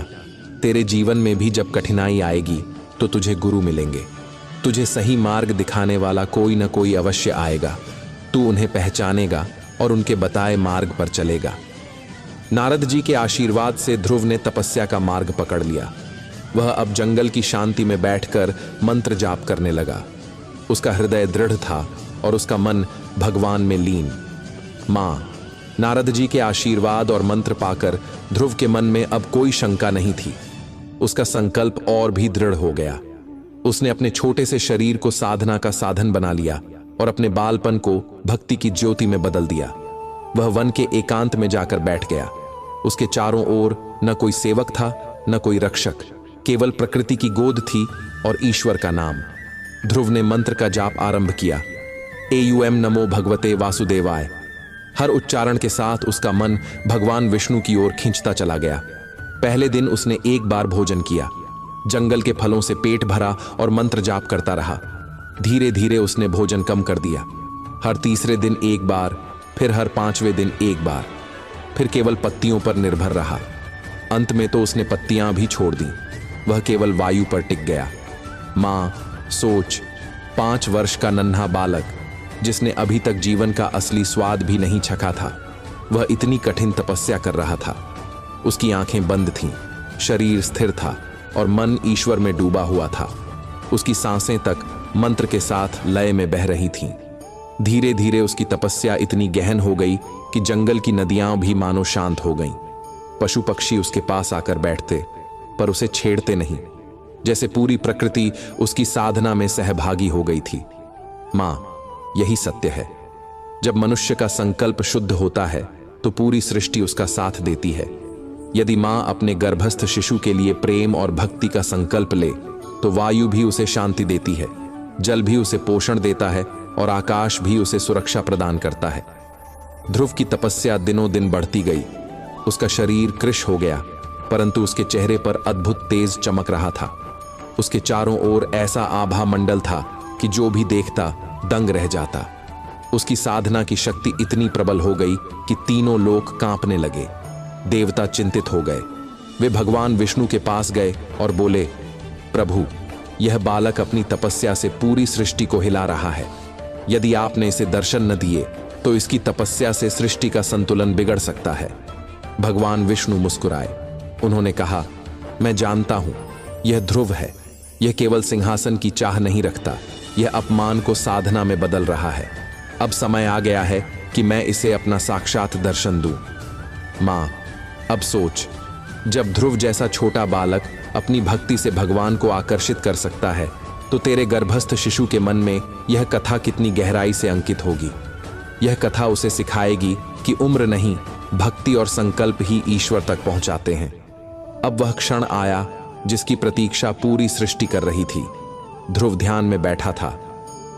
Speaker 1: तेरे जीवन में भी जब कठिनाई आएगी तो तुझे गुरु मिलेंगे। तुझे सही मार्ग दिखाने वाला कोई न कोई अवश्य आएगा। तू उन्हें पहचानेगा और उनके बताए मार्ग पर चलेगा। नारद जी के आशीर्वाद से ध्रुव ने तपस्या का मार्ग पकड़ लिया। वह अब जंगल की शांति में बैठकर मंत्र जाप करने लगा। उसका हृदय दृढ़ था और उसका मन भगवान में लीन। माँ, नारद जी के आशीर्वाद और मंत्र पाकर ध्रुव के मन में अब कोई शंका नहीं थी। उसका संकल्प और भी दृढ़ हो गया। उसने अपने छोटे से शरीर को साधना का साधन बना लिया और अपने बालपन को भक्ति की ज्योति में बदल दिया। वह वन के एकांत में जाकर बैठ गया। उसके चारों ओर न कोई सेवक था, न कोई रक्षक, केवल प्रकृति की गोद थी और ईश्वर का नाम। ध्रुव ने मंत्र का जाप आरंभ किया, एयुएम नमो भगवते वासुदेवाय। हर उच्चारण के साथ उसका मन भगवान विष्णु की ओर खींचता चला गया। पहले दिन उसने एक बार भोजन किया, जंगल के फलों से पेट भरा और मंत्र जाप करता रहा। धीरे धीरे उसने भोजन कम कर दिया। हर तीसरे दिन एक बार, फिर हर पांचवें दिन एक बार, फिर केवल पत्तियों पर निर्भर रहा। अंत में तो उसने पत्तियां भी छोड़ दी। वह केवल वायु पर टिक गया। मां, सोच, 5 वर्ष का नन्हा बालक जिसने अभी तक जीवन का असली स्वाद भी नहीं चखा था, वह इतनी कठिन तपस्या कर रहा था। उसकी आंखें बंद थीं, शरीर स्थिर था और मन ईश्वर में डूबा हुआ था। उसकी सांसें तक मंत्र के साथ लय में बह रही थीं। धीरे धीरे उसकी तपस्या इतनी गहन हो गई कि जंगल की नदियां भी मानो शांत हो गईं। पशु पक्षी उसके पास आकर बैठते, पर उसे छेड़ते नहीं, जैसे पूरी प्रकृति उसकी साधना में सहभागी हो गई थी। मां, यही सत्य है। जब मनुष्य का संकल्प शुद्ध होता है तो पूरी सृष्टि उसका साथ देती है। यदि मां अपने गर्भस्थ शिशु के लिए प्रेम और भक्ति का संकल्प ले तो वायु भी उसे शांति देती है, जल भी उसे पोषण देता है और आकाश भी उसे सुरक्षा प्रदान करता है। ध्रुव की तपस्या दिनों दिन बढ़ती गई। उसका शरीर कृश हो गया, परंतु उसके चेहरे पर अद्भुत तेज चमक रहा था। उसके चारों ओर ऐसा आभा मंडल था कि जो भी देखता दंग रह जाता। उसकी साधना की शक्ति इतनी प्रबल हो गई कि तीनों लोग कांपने लगे। देवता चिंतित हो गए। वे भगवान विष्णु के पास गए और बोले, प्रभु, यह बालक अपनी तपस्या से पूरी सृष्टि को हिला रहा है। यदि आपने इसे दर्शन न दिए तो इसकी तपस्या से सृष्टि का संतुलन बिगड़ सकता है। भगवान विष्णु मुस्कुराए। उन्होंने कहा, मैं जानता हूं, यह ध्रुव है। यह केवल सिंहासन की चाह नहीं रखता, यह अपमान को साधना में बदल रहा है। अब समय आ गया है कि मैं इसे अपना साक्षात दर्शन दूं। मां, अब सोच, जब ध्रुव जैसा छोटा बालक अपनी भक्ति से भगवान को आकर्षित कर सकता है तो तेरे गर्भस्थ शिशु के मन में यह कथा कितनी गहराई से अंकित होगी। यह कथा उसे सिखाएगी कि उम्र नहीं, भक्ति और संकल्प ही ईश्वर तक पहुंचाते हैं। अब वह क्षण आया जिसकी प्रतीक्षा पूरी सृष्टि कर रही थी। ध्रुव ध्यान में बैठा था।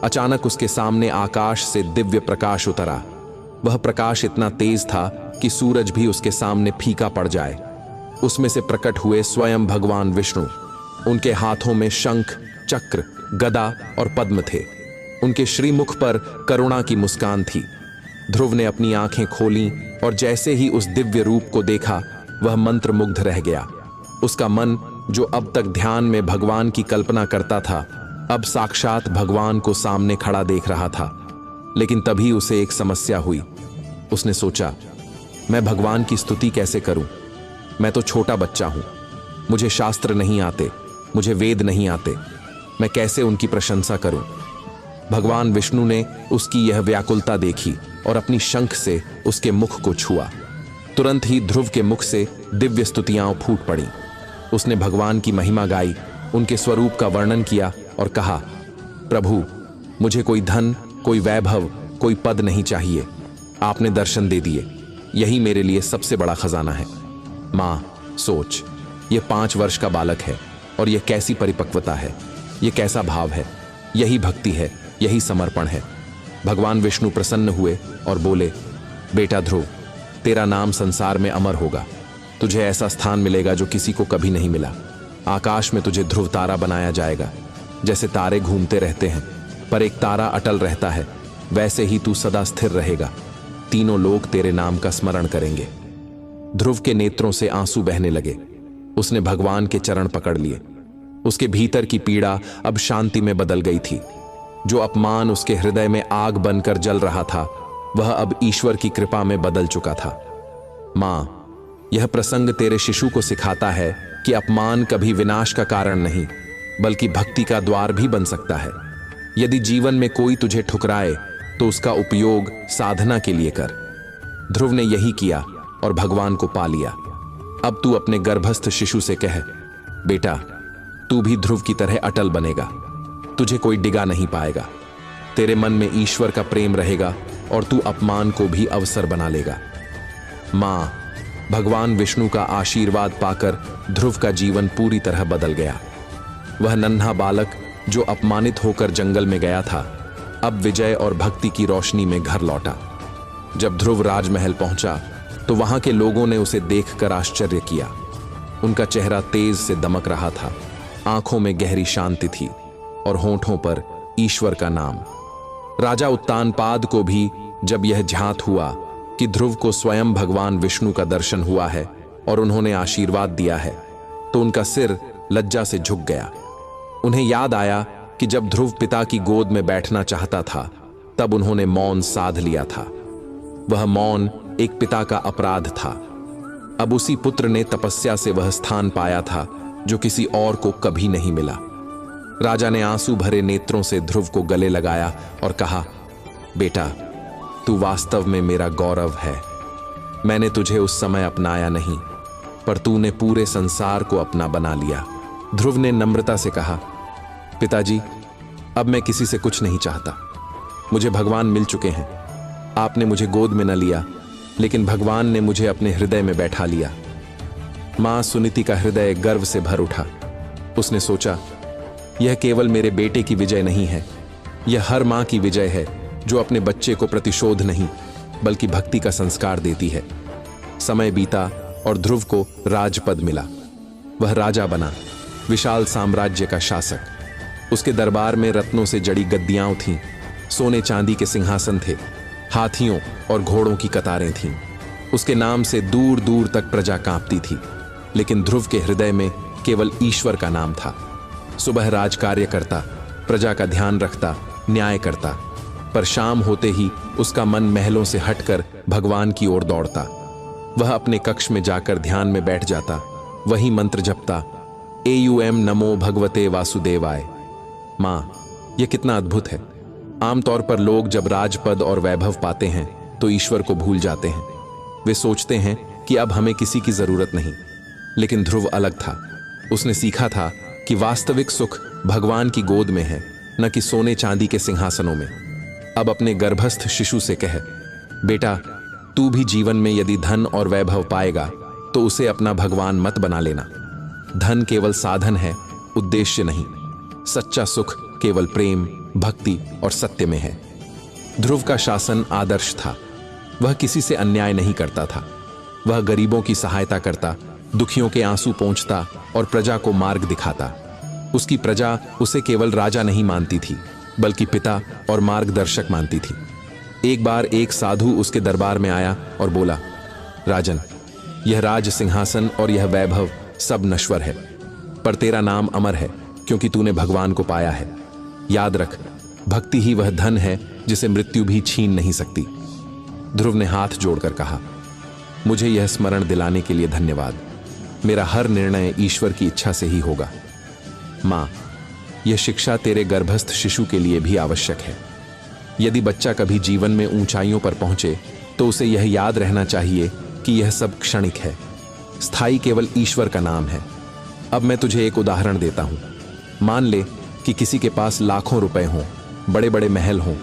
Speaker 1: अचानक उसके सामने आकाश से दिव्य प्रकाश उतरा। वह प्रकाश इतना तेज था कि सूरज भी उसके सामने फीका पड़ जाए। उसमें से प्रकट हुए स्वयं भगवान विष्णु। उनके हाथों में शंख, चक्र, गदा और पद्म थे। उनके श्रीमुख पर करुणा की मुस्कान थी। ध्रुव ने अपनी आंखें खोलीं और जैसे ही उस दिव्य रूप को देखा, वह मंत्रमुग्ध रह गया। उसका मन, जो अब तक ध्यान में भगवान की कल्पना करता था, अब साक्षात भगवान को सामने खड़ा देख रहा था। लेकिन तभी उसे एक समस्या हुई। उसने सोचा, मैं भगवान की स्तुति कैसे करूं? मैं तो छोटा बच्चा हूं, मुझे शास्त्र नहीं आते, मुझे वेद नहीं आते, मैं कैसे उनकी प्रशंसा करूं। भगवान विष्णु ने उसकी यह व्याकुलता देखी और अपनी शंख से उसके मुख को छुआ। तुरंत ही ध्रुव के मुख से दिव्य स्तुतियां फूट पड़ी। उसने भगवान की महिमा गाई, उनके स्वरूप का वर्णन किया और कहा, प्रभु, मुझे कोई धन, कोई वैभव, कोई पद नहीं चाहिए। आपने दर्शन दे दिए, यही मेरे लिए सबसे बड़ा खजाना है। माँ, सोच, ये 5 वर्ष का बालक है और यह कैसी परिपक्वता है, यह कैसा भाव है। यही भक्ति है, यही समर्पण है। भगवान विष्णु प्रसन्न हुए और बोले, बेटा ध्रुव, तेरा नाम संसार में अमर होगा। तुझे ऐसा स्थान मिलेगा जो किसी को कभी नहीं मिला। आकाश में तुझे ध्रुव तारा बनाया जाएगा। जैसे तारे घूमते रहते हैं पर एक तारा अटल रहता है, वैसे ही तू सदा स्थिर रहेगा। तीनों लोग तेरे नाम का स्मरण करेंगे। ध्रुव के नेत्रों से आंसू बहने लगे। उसने भगवान के चरण पकड़ लिए। उसके भीतर की पीड़ा अब शांति में बदल गई थी। जो अपमान उसके हृदय में आग बनकर जल रहा था, वह अब ईश्वर की कृपा में बदल चुका था। मां, यह प्रसंग तेरे शिशु को सिखाता है कि अपमान कभी विनाश का कारण नहीं, बल्कि भक्ति का द्वार भी बन सकता है। यदि जीवन में कोई तुझे ठुकराए तो उसका उपयोग साधना के लिए कर। ध्रुव ने यही किया और भगवान को पा लिया। अब तू अपने गर्भस्थ शिशु से कह, बेटा, तू भी ध्रुव की तरह अटल बनेगा। तुझे कोई डिगा नहीं पाएगा। तेरे मन में ईश्वर का प्रेम रहेगा और तू अपमान को भी अवसर बना लेगा। मां, भगवान विष्णु का आशीर्वाद पाकर ध्रुव का जीवन पूरी तरह बदल गया। वह नन्हा बालक जो अपमानित होकर जंगल में गया था, अब विजय और भक्ति की रोशनी में घर लौटा। जब ध्रुव राजमहल पहुंचा तो वहां के लोगों ने उसे देखकर आश्चर्य किया। उनका चेहरा तेज से दमक रहा था, आंखों में गहरी शांति थी और होंठों पर ईश्वर का नाम। राजा उत्तानपाद को भी जब यह ध्यात हुआ कि ध्रुव को स्वयं भगवान विष्णु का दर्शन हुआ है और उन्होंने आशीर्वाद दिया है, तो उनका सिर लज्जा से झुक गया। उन्हें याद आया कि जब ध्रुव पिता की गोद में बैठना चाहता था, तब उन्होंने मौन साध लिया था। वह मौन एक पिता का अपराध था। अब उसी पुत्र ने तपस्या से वह स्थान पाया था जो किसी और को कभी नहीं मिला। राजा ने आंसू भरे नेत्रों से ध्रुव को गले लगाया और कहा, बेटा, तू वास्तव में मेरा गौरव है। मैंने तुझे उस समय अपनाया नहीं, पर तूने पूरे संसार को अपना बना लिया। ध्रुव ने नम्रता से कहा, पिताजी, अब मैं किसी से कुछ नहीं चाहता। मुझे भगवान मिल चुके हैं। आपने मुझे गोद में न लिया, लेकिन भगवान ने मुझे अपने हृदय में बैठा लिया। मां सुनीति का हृदय गर्व से भर उठा। उसने सोचा, यह केवल मेरे बेटे की विजय नहीं है, यह हर मां की विजय है जो अपने बच्चे को प्रतिशोध नहीं बल्कि भक्ति का संस्कार देती है। समय बीता और ध्रुव को राजपद मिला। वह राजा बना, विशाल साम्राज्य का शासक। उसके दरबार में रत्नों से जड़ी गद्दियां थीं, सोने चांदी के सिंहासन थे, हाथियों और घोड़ों की कतारें थीं। उसके नाम से दूर दूर तक प्रजा कांपती थी, लेकिन ध्रुव के हृदय में केवल ईश्वर का नाम था। सुबह राजकार्य करता, प्रजा का ध्यान रखता, न्याय करता, पर शाम होते ही उसका मन महलों से हटकर भगवान की ओर दौड़ता। वह अपने कक्ष में जाकर ध्यान में बैठ जाता, वही मंत्र जपता, एयूएम नमो भगवते वासुदेवाय। मां, यह कितना अद्भुत है। आमतौर पर लोग जब राजपद और वैभव पाते हैं तो ईश्वर को भूल जाते हैं। वे सोचते हैं कि अब हमें किसी की जरूरत नहीं, लेकिन ध्रुव अलग था। उसने सीखा था कि वास्तविक सुख भगवान की गोद में है, न कि सोने चांदी के सिंहासनों में। अब अपने गर्भस्थ शिशु से कहे, बेटा, तू भी जीवन में यदि धन और वैभव पाएगा तो उसे अपना भगवान मत बना लेना। धन केवल साधन है, उद्देश्य नहीं। सच्चा सुख केवल प्रेम, भक्ति और सत्य में है। ध्रुव का शासन आदर्श था। वह किसी से अन्याय नहीं करता था। वह गरीबों की सहायता करता, दुखियों के आंसू पोंछता और प्रजा को मार्ग दिखाता। उसकी प्रजा उसे केवल राजा नहीं मानती थी, बल्कि पिता और मार्गदर्शक मानती थी। एक बार एक साधु उसके दरबार में आया और बोला, राजन, यह राज सिंहासन और यह वैभव सब नश्वर है, पर तेरा नाम अमर है क्योंकि तूने भगवान को पाया है। याद रख, भक्ति ही वह धन है जिसे मृत्यु भी छीन नहीं सकती। ध्रुव ने हाथ जोड़कर कहा, मुझे यह स्मरण दिलाने के लिए धन्यवाद। मेरा हर निर्णय ईश्वर की इच्छा से ही होगा। माँ, यह शिक्षा तेरे गर्भस्थ शिशु के लिए भी आवश्यक है। यदि बच्चा कभी जीवन में ऊंचाइयों पर पहुंचे तो उसे यह याद रहना चाहिए कि यह सब क्षणिक है, स्थायी केवल ईश्वर का नाम है। अब मैं तुझे एक उदाहरण देता हूं। मान ले कि किसी के पास लाखों रुपए हों, बड़े बड़े महल हों,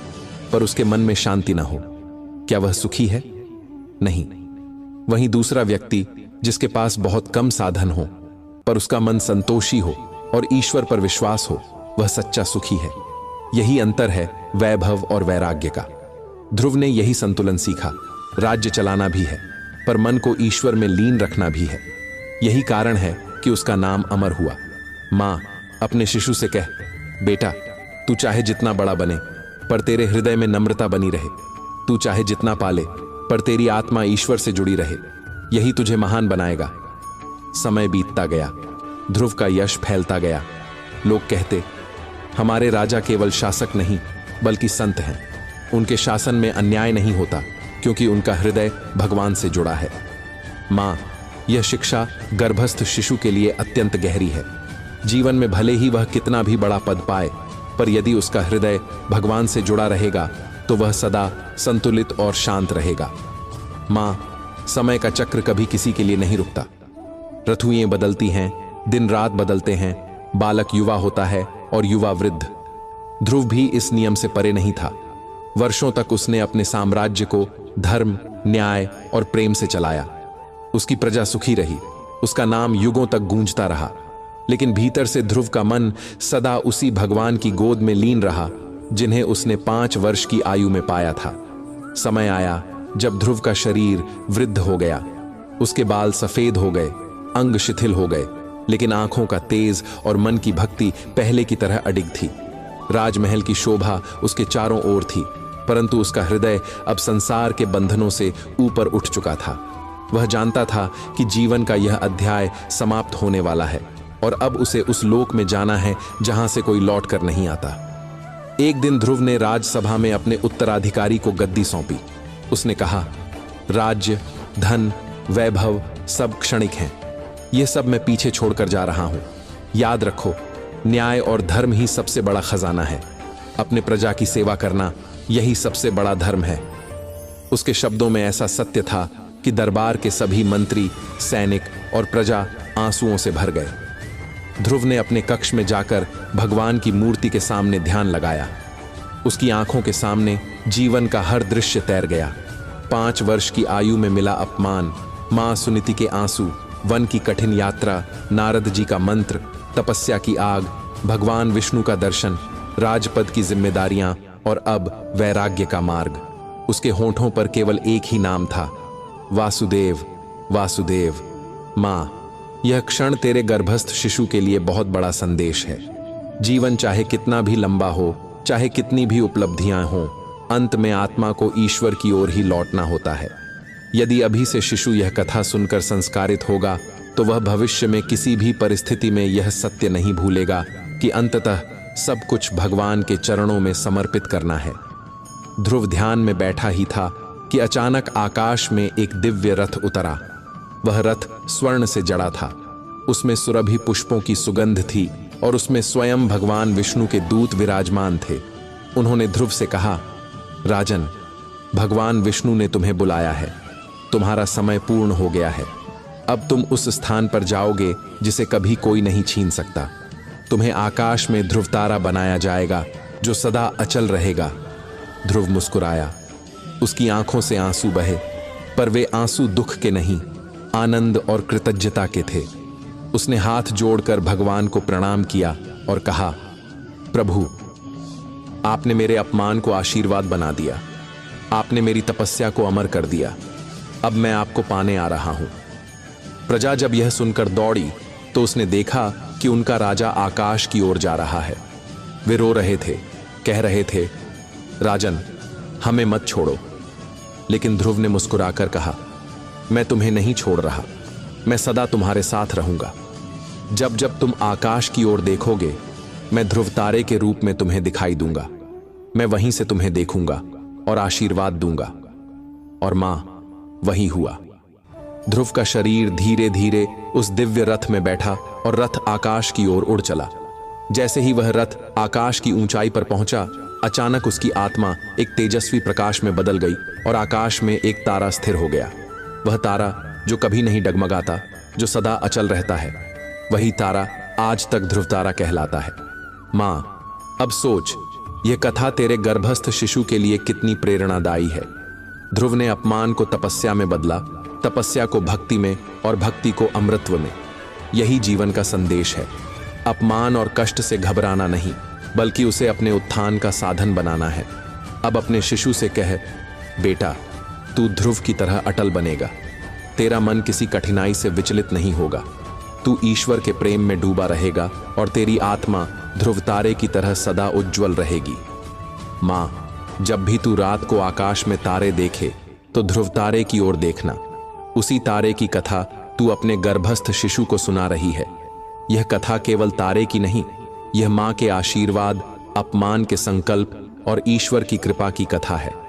Speaker 1: पर उसके मन में शांति ना हो। क्या वह सुखी है? नहीं। वहीं दूसरा व्यक्ति जिसके पास बहुत कम साधन हो, पर उसका मन संतोषी हो और ईश्वर पर विश्वास हो, वह सच्चा सुखी है। यही अंतर है वैभव और वैराग्य का। ध्रुव ने यही संतुलन सीखा। राज्य चलाना भी है, पर मन को ईश्वर में लीन रखना भी है। यही कारण है कि उसका नाम अमर हुआ। माँ, अपने शिशु से कह, बेटा, तू चाहे जितना बड़ा बने, पर तेरे हृदय में नम्रता बनी रहे। तू चाहे जितना पाले, पर तेरी आत्मा ईश्वर से जुड़ी रहे। यही तुझे महान बनाएगा। समय बीतता गया, ध्रुव का यश फैलता गया। लोग कहते, हमारे राजा केवल शासक नहीं बल्कि संत हैं। उनके शासन में अन्याय नहीं होता क्योंकि उनका हृदय भगवान से जुड़ा है। माँ, यह शिक्षा गर्भस्थ शिशु के लिए अत्यंत गहरी है। जीवन में भले ही वह कितना भी बड़ा पद पाए, पर यदि उसका हृदय भगवान से जुड़ा रहेगा तो वह सदा संतुलित और शांत रहेगा। माँ, समय का चक्र कभी किसी के लिए नहीं रुकता। ऋतुएं बदलती हैं, दिन रात बदलते हैं, बालक युवा होता है और युवा वृद्ध। ध्रुव भी इस नियम से परे नहीं था। वर्षों तक उसने अपने साम्राज्य को धर्म, न्याय और प्रेम से चलाया। उसकी प्रजा सुखी रही, उसका नाम युगों तक गूंजता रहा। लेकिन भीतर से ध्रुव का मन सदा उसी भगवान की गोद में लीन रहा जिन्हें उसने 5 वर्ष की आयु में पाया था। समय आया जब ध्रुव का शरीर वृद्ध हो गया। उसके बाल सफेद हो गए, अंग शिथिल हो गए, लेकिन आंखों का तेज और मन की भक्ति पहले की तरह अडिग थी। राजमहल की शोभा उसके चारों ओर थी, परंतु उसका हृदय अब संसार के बंधनों से ऊपर उठ चुका था। वह जानता था कि जीवन का यह अध्याय समाप्त होने वाला है और अब उसे उस लोक में जाना है जहां से कोई लौट कर नहीं आता। एक दिन ध्रुव ने राजसभा में अपने उत्तराधिकारी को गद्दी सौंपी। उसने कहा, राज्य, धन, वैभव सब क्षणिक हैं। ये सब मैं पीछे छोड़कर जा रहा हूं। याद रखो, न्याय और धर्म ही सबसे बड़ा खजाना है। अपने प्रजा की सेवा करना यही सबसे बड़ा धर्म है। उसके शब्दों में ऐसा सत्य था कि दरबार के सभी मंत्री, सैनिक और प्रजा आंसुओं से भर गए। ध्रुव ने अपने कक्ष में जाकर भगवान की मूर्ति के सामने ध्यान लगाया। उसकी आंखों के सामने जीवन का हर दृश्य तैर गया। 5 वर्ष की आयु में मिला अपमान, मां सुनीति के आंसू, वन की कठिन यात्रा, नारद जी का मंत्र, तपस्या की आग, भगवान विष्णु का दर्शन, राजपद की जिम्मेदारियां और अब वैराग्य का मार्ग। उसके होंठों पर केवल एक ही नाम था, वासुदेव, वासुदेव। मां, यह क्षण तेरे गर्भस्थ शिशु के लिए बहुत बड़ा संदेश है। जीवन चाहे कितना भी लंबा हो, चाहे कितनी भी उपलब्धियां हों, अंत में आत्मा को ईश्वर की ओर ही लौटना होता है। यदि अभी से शिशु यह कथा सुनकर संस्कारित होगा तो वह भविष्य में किसी भी परिस्थिति में यह सत्य नहीं भूलेगा कि अंततः सब कुछ भगवान के चरणों में समर्पित करना है। ध्रुव ध्यान में बैठा ही था कि अचानक आकाश में एक दिव्य रथ उतरा। वह रथ स्वर्ण से जड़ा था। उसमें सुरभि पुष्पों की सुगंध थी और उसमें स्वयं भगवान विष्णु के दूत विराजमान थे। उन्होंने ध्रुव से कहा, राजन, भगवान विष्णु ने तुम्हें बुलाया है। तुम्हारा समय पूर्ण हो गया है। अब तुम उस स्थान पर जाओगे जिसे कभी कोई नहीं छीन सकता। तुम्हें आकाश में ध्रुवतारा बनाया जाएगा जो सदा अचल रहेगा। ध्रुव मुस्कुराया। उसकी आंखों से आंसू बहे, पर वे आंसू दुख के नहीं, आनंद और कृतज्ञता के थे। उसने हाथ जोड़कर भगवान को प्रणाम किया और कहा, प्रभु, आपने मेरे अपमान को आशीर्वाद बना दिया। आपने मेरी तपस्या को अमर कर दिया। अब मैं आपको पाने आ रहा हूं। प्रजा जब यह सुनकर दौड़ी तो उसने देखा कि उनका राजा आकाश की ओर जा रहा है। वे रो रहे थे, कह रहे थे, राजन, हमें मत छोड़ो। लेकिन ध्रुव ने मुस्कुराकर कहा, मैं तुम्हें नहीं छोड़ रहा। मैं सदा तुम्हारे साथ रहूंगा। जब जब तुम आकाश की ओर देखोगे, मैं ध्रुव तारे के रूप में तुम्हें दिखाई दूंगा। मैं वहीं से तुम्हें देखूंगा और आशीर्वाद दूंगा। और मां, वही हुआ। ध्रुव का शरीर धीरे धीरे उस दिव्य रथ में बैठा और रथ आकाश की ओर उड़ चला। जैसे ही वह रथ आकाश की ऊंचाई पर पहुंचा, अचानक उसकी आत्मा एक तेजस्वी प्रकाश में बदल गई और आकाश में एक तारा स्थिर हो गया। वह तारा जो कभी नहीं डगमगाता, जो सदा अचल रहता है, वही तारा आज तक ध्रुव तारा कहलाता है। मां, अब सोच, यह कथा तेरे गर्भस्थ शिशु के लिए कितनी प्रेरणादायी है। ध्रुव ने अपमान को तपस्या में बदला, तपस्या को भक्ति में और भक्ति को अमृतत्व में। यही जीवन का संदेश है। अपमान और कष्ट से घबराना नहीं, बल्कि उसे अपने उत्थान का साधन बनाना है। अब अपने शिशु से कह, बेटा, तू ध्रुव की तरह अटल बनेगा। तेरा मन किसी कठिनाई से विचलित नहीं होगा। तू ईश्वर के प्रेम में डूबा रहेगा और तेरी आत्मा ध्रुव तारे की तरह सदा उज्जवल रहेगी। मां, जब भी तू रात को आकाश में तारे देखे तो ध्रुव तारे की ओर देखना। उसी तारे की कथा तू अपने गर्भस्थ शिशु को सुना रही है। यह कथा केवल तारे की नहीं, यह मां के आशीर्वाद, अपमान के संकल्प और ईश्वर की कृपा की कथा है।